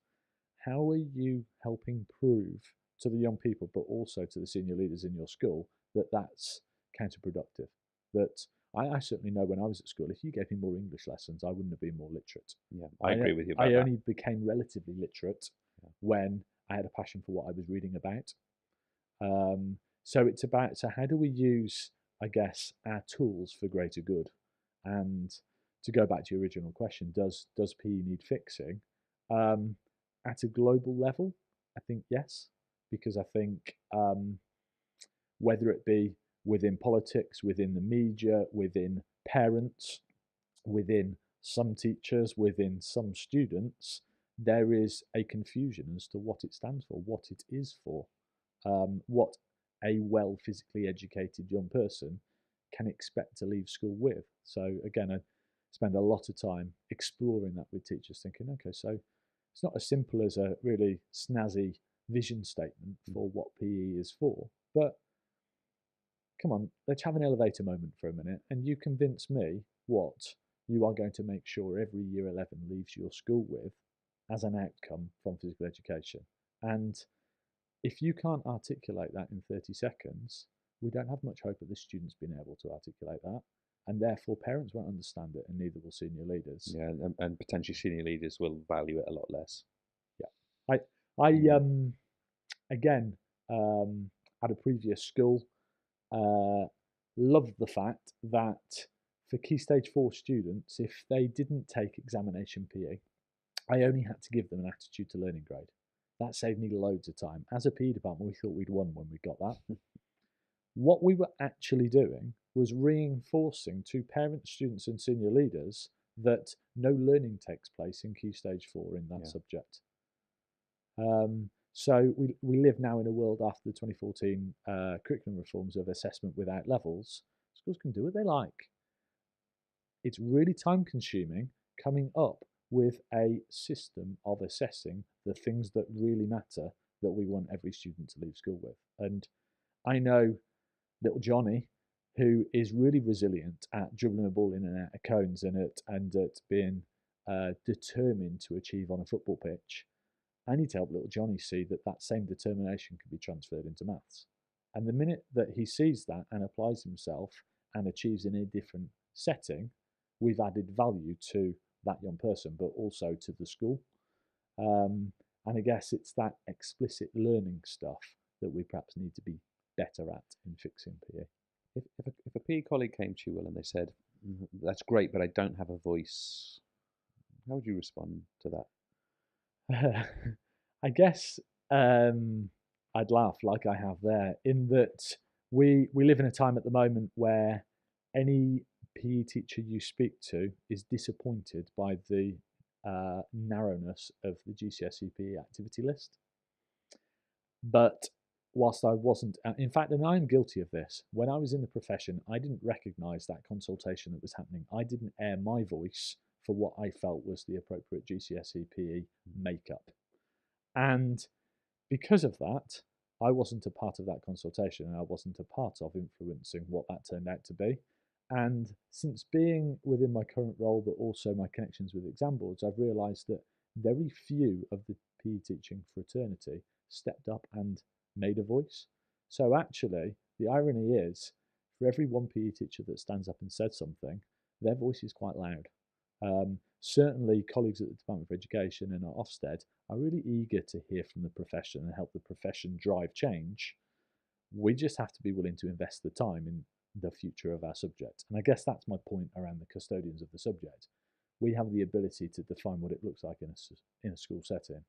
how are you helping prove to the young people, but also to the senior leaders in your school, that that's counterproductive? That I certainly know when I was at school, if you gave me more English lessons, I wouldn't have been more literate. Yeah, I agree with you about I that. only became relatively literate when I had a passion for what I was reading about. So it's about, so how do we use, I guess, our tools for greater good? And to go back to your original question, does PE need fixing? At a global level, I think yes, because I think whether it be within politics, within the media, within parents, within some teachers, within some students, there is a confusion as to what it stands for, what it is for, what a well physically educated young person can expect to leave school with. So again, I spend a lot of time exploring that with teachers, thinking, okay, so it's not as simple as a really snazzy vision statement for what PE is for, but come on, let's have an elevator moment for a minute, and you convince me what you are going to make sure every year 11 leaves your school with as an outcome from physical education. And if you can't articulate that in 30 seconds, we don't have much hope of the students being able to articulate that. And therefore, parents won't understand it, and neither will senior leaders. Yeah, and potentially senior leaders will value it a lot less. Yeah, I again, at a previous school, loved the fact that for Key Stage 4 students, if they didn't take examination PE, I only had to give them an attitude to learning grade. That saved me loads of time. As a PE department, we thought we'd won when we got that. What we were actually doing was reinforcing to parents, students, and senior leaders that no learning takes place in Key Stage 4 in that subject. So we live now in a world after the 2014 curriculum reforms of assessment without levels. Schools can do what they like. It's really time consuming coming up with a system of assessing the things that really matter, that we want every student to leave school with. And I know little Johnny, who is really resilient at dribbling a ball in and out of cones and at being determined to achieve on a football pitch. I need to help little Johnny see that that same determination can be transferred into maths. And the minute that he sees that and applies himself and achieves in a different setting, we've added value to that young person, but also to the school. And I guess it's that explicit learning stuff that we perhaps need to be better at in fixing PE. If a PE colleague came to you, Will, and they said, that's great, but I don't have a voice, how would you respond to that? I guess I'd laugh like I have there, in that we live in a time at the moment where any PE teacher you speak to is disappointed by the narrowness of the GCSE PE activity list. But whilst I wasn't, in fact, and I'm guilty of this, when I was in the profession, I didn't recognise that consultation that was happening. I didn't air my voice for what I felt was the appropriate GCSE PE makeup. And because of that, I wasn't a part of that consultation, and I wasn't a part of influencing what that turned out to be. And since being within my current role, but also my connections with exam boards, I've realised that very few of the PE teaching fraternity stepped up and made a voice. So actually, the irony is, for every one PE teacher that stands up and says something, their voice is quite loud. Certainly, colleagues at the Department for Education and at Ofsted are really eager to hear from the profession and help the profession drive change. We just have to be willing to invest the time in the future of our subject. And I guess that's my point around the custodians of the subject. We have the ability to define what it looks like in a school setting.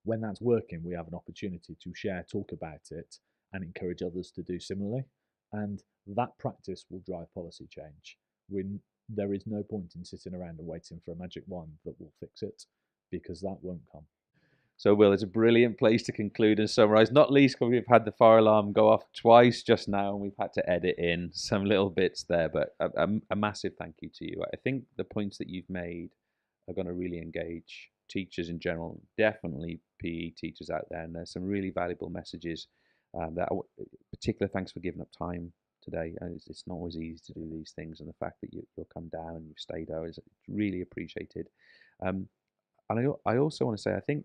when that's working, we have an opportunity to share, talk about it, and encourage others to do similarly. And that practice will drive policy change. There is no point in sitting around and waiting for a magic wand that will fix it, because that won't come. So, Will, it's a brilliant place to conclude and summarise, not least because we've had the fire alarm go off twice just now and we've had to edit in some little bits there, but a massive thank you to you. I think the points that you've made are going to really engage teachers in general, definitely PE teachers out there, and there's some really valuable messages. Particular thanks for giving up time today. It's not always easy to do these things, and the fact that you'll come down and you've stayed out is really appreciated. And I also want to say, I think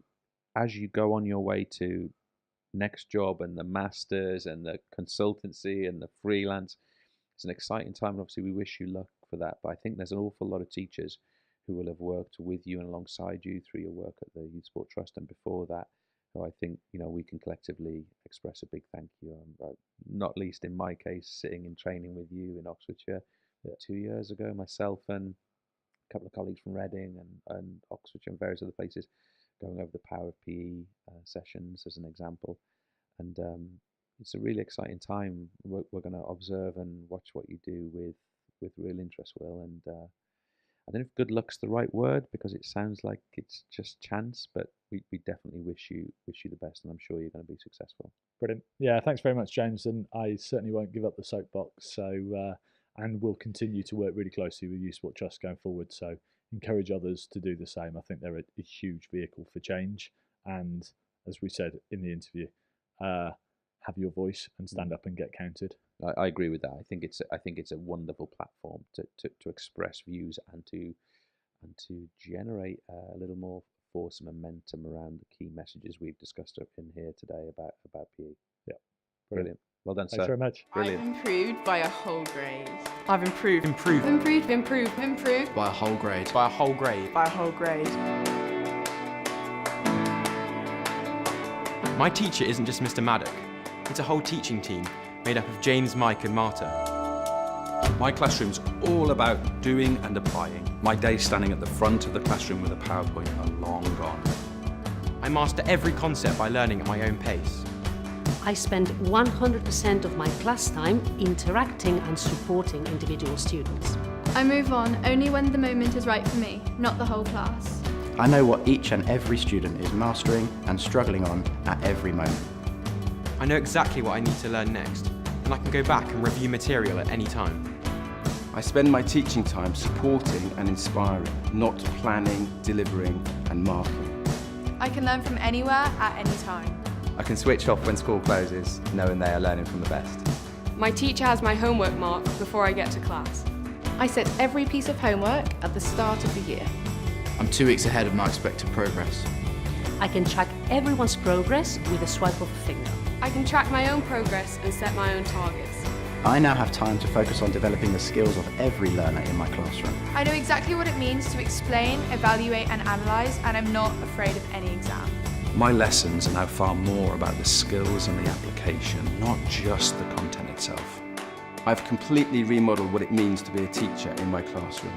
as you go on your way to next job and the masters and the consultancy and the freelance, it's an exciting time, and obviously we wish you luck for that. But I think there's an awful lot of teachers who will have worked with you and alongside you through your work at the Youth Sport Trust and before that, who I think we can collectively express a big thank you. Not least in my case, sitting in training with you in Oxfordshire 2 years ago, myself and a couple of colleagues from Reading and Oxfordshire and various other places, going over the power of PE sessions as an example. And it's a really exciting time. We're going to observe and watch what you do with real interest, Will. And I don't know if good luck's the right word, because it sounds like it's just chance, but we definitely wish you the best, and I'm sure you're going to be successful. Brilliant. Yeah, thanks very much, James. And I certainly won't give up the soapbox. So, and we'll continue to work really closely with Youth Sport Trust going forward. So encourage others to do the same. I think they're a huge vehicle for change. And as we said in the interview, have your voice and stand up and get counted. I agree with that. I think it's a wonderful platform to express views and to generate a little more force and momentum around the key messages we've discussed up in here today about PE. Yeah, brilliant. Well done, Thanks sir. very much. Brilliant. I've improved by a whole grade. I've improved By a whole grade. by a whole grade. By a whole grade. My teacher isn't just Mr. Maddock. It's a whole teaching team made up of James, Mike and Marta. My classroom's all about doing and applying. My days standing at the front of the classroom with a PowerPoint are long gone. I master every concept by learning at my own pace. I spend 100% of my class time interacting and supporting individual students. I move on only when the moment is right for me, not the whole class. I know what each and every student is mastering and struggling on at every moment. I know exactly what I need to learn next, and I can go back and review material at any time. I spend my teaching time supporting and inspiring, not planning, delivering and marking. I can learn from anywhere at any time. I can switch off when school closes, knowing they are learning from the best. My teacher has my homework marked before I get to class. I set every piece of homework at the start of the year. I'm 2 weeks ahead of my expected progress. I can track everyone's progress with a swipe of a finger. I can track my own progress and set my own targets. I now have time to focus on developing the skills of every learner in my classroom. I know exactly what it means to explain, evaluate and analyse, and I'm not afraid of any exam. My lessons are now far more about the skills and the application, not just the content itself. I've completely remodeled what it means to be a teacher in my classroom.